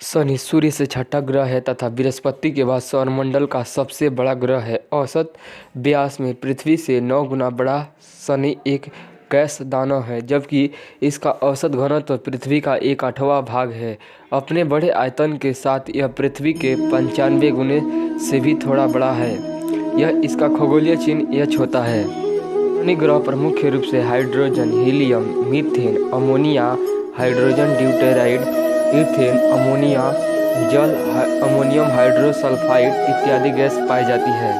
शनि सूर्य से छठा ग्रह है तथा बृहस्पति के बाद सौरमंडल का सबसे बड़ा ग्रह है। औसत व्यास में पृथ्वी से 9 गुना बड़ा शनि एक गैस दानव है, जबकि इसका औसत घनत्व पृथ्वी का 1/8वां भाग है। अपने बड़े आयतन के साथ यह पृथ्वी के 95 गुने से भी थोड़ा बड़ा है। यह इसका खगोलीय चिन्ह एच होता है। शनि ग्रह पर मुख्य रूप से hydrogen, helium, methane, ammonia, hydrogen deuteride, ethane, ammonia, जल, अमोनियम हाइड्रोसल्फाइड इत्यादि गैस पाई जाती है।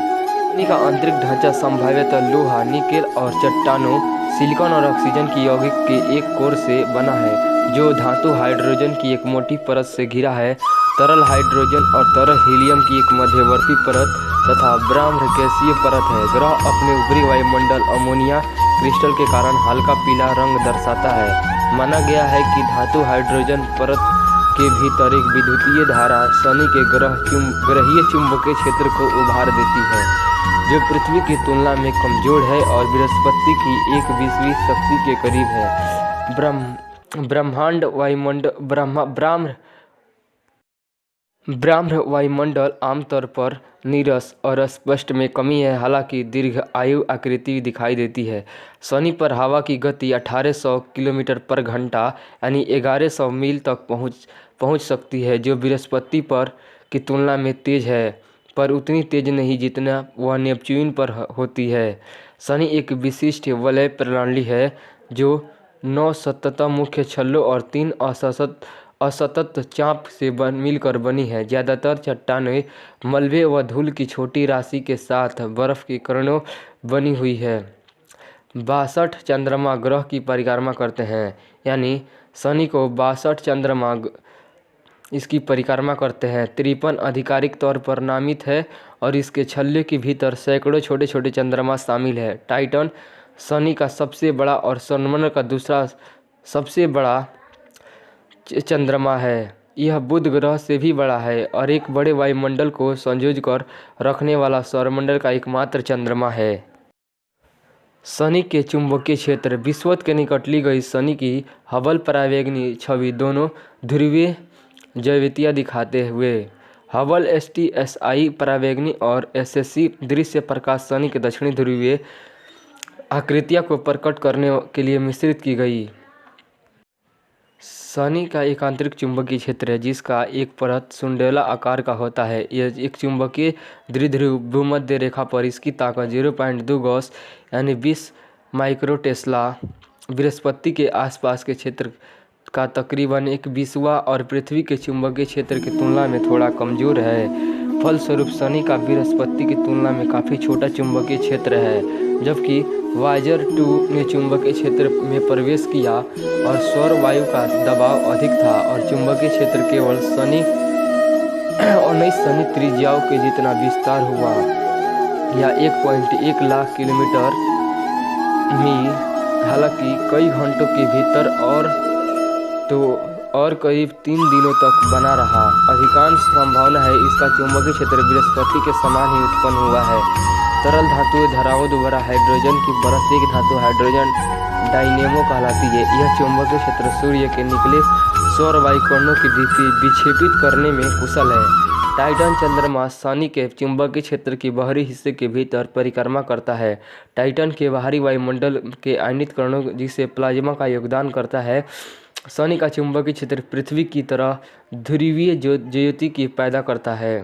शनि का आंतरिक ढांचा संभवतः लोहा, निकेल और चट्टानों, सिलिकॉन और ऑक्सीजन की यौगिक के एक कोर से बना है, जो धातु हाइड्रोजन की एक मोटी परत से घिरा है। तरल हाइड्रोजन और तरल हीलियम की एक मध्यवर्ती परत तथा ब्रह्म गैसीय परत है। ग्रह अपने ऊपरी वायुमंडल अमोनिया क्रिस्टल के कारण हल्का पीला रंग दर्शाता है। माना गया है कि धातु हाइड्रोजन परत के भीतर एक विद्युतीय धारा शनि के ग्रहीय चुंबकीय क्षेत्र को उभार देती है, जो पृथ्वी की तुलना में कमजोर है और बृहस्पति की 1/20वीं शक्ति के करीब है। ब्रह्म वायुमंडल आमतौर पर नीरस और स्पष्ट में कमी है, हालांकि दीर्घ आयु आकृति दिखाई देती है। शनि पर हवा की गति 1800 किलोमीटर पर घंटा यानी 1100 मील तक पहुंच सकती है, जो बृहस्पति पर की तुलना में तेज है, पर उतनी तेज नहीं जितना वह नेपच्यून पर होती है। शनि एक विशिष्ट वलय प्रणाली है, जो 9 सतत मुख्य छल्लों और 3 असतत चाप से मिलकर बनी है। ज़्यादातर चट्टानें मलबे व धूल की छोटी राशि के साथ बर्फ के कणों बनी हुई है। 62 चंद्रमा ग्रह की परिक्रमा करते हैं, यानी शनि को 62 चंद्रमा इसकी परिक्रमा करते हैं। 53 आधिकारिक तौर पर नामित है और इसके छल्ले के भीतर सैकड़ों छोटे छोटे चंद्रमा शामिल है। टाइटन शनि का सबसे बड़ा और सौरमंडल का दूसरा सबसे बड़ा चंद्रमा है। यह बुध ग्रह से भी बड़ा है और एक बड़े वायुमंडल को संजोए कर रखने वाला सौरमंडल का एकमात्र चंद्रमा है। शनि के चुंबकीय क्षेत्र विषुवत के निकट ली गई शनि की हबल परावैंगनी छवि दोनों ध्रुवीय ज्यामितियाँ दिखाते हुए हबल STSI परावैंगनी और SSC दृश्य प्रकाश शनि के दक्षिणी ध्रुवीय आकृतियों को प्रकट करने के लिए मिश्रित की गई। शनि का एक आंतरिक चुंबकीय क्षेत्र है, जिसका एक परत सुंडेला आकार का होता है। यह एक चुंबकीय द्विध्रुव भूमध्य रेखा पर इसकी ताकत 0.2 गॉस यानी 20 माइक्रोटेस्ला बृहस्पति के आसपास के क्षेत्र का तकरीबन 1/20वां और पृथ्वी के चुंबकीय क्षेत्र की तुलना में थोड़ा कमजोर है। फलस्वरूप शनि का बृहस्पति की तुलना में काफ़ी छोटा चुंबकीय क्षेत्र है, जबकि वायेजर 2 ने चुंबकीय क्षेत्र में प्रवेश किया और सौर वायु का दबाव अधिक था और चुंबकीय क्षेत्र केवल 19 शनि त्रिज्याओं के जितना विस्तार हुआ, या 1.1 लाख किलोमीटर मील। हालांकि कई घंटों के भीतर और करीब 3 दिनों तक बना रहा। अधिकांश संभावना है इसका चुंबकीय क्षेत्र बृहस्पति के समान ही उत्पन्न हुआ है। तरल धातुएं धाराओं द्वारा हाइड्रोजन की परत एक धातु हाइड्रोजन डायनेमो कहलाती है। यह चुंबकीय क्षेत्र सूर्य के निकले सौर वायुकणों की विक्षेपित करने में कुशल है। टाइटन चंद्रमा शनि के चुंबकीय क्षेत्र के बाहरी हिस्से के भीतर परिक्रमा करता है। टाइटन के बाहरी वायुमंडल के आयनित कणों जिसे प्लाज्मा का योगदान करता है। शनि का चुंबकीय क्षेत्र पृथ्वी की तरह ध्रुवीय ज्योति की पैदा करता है।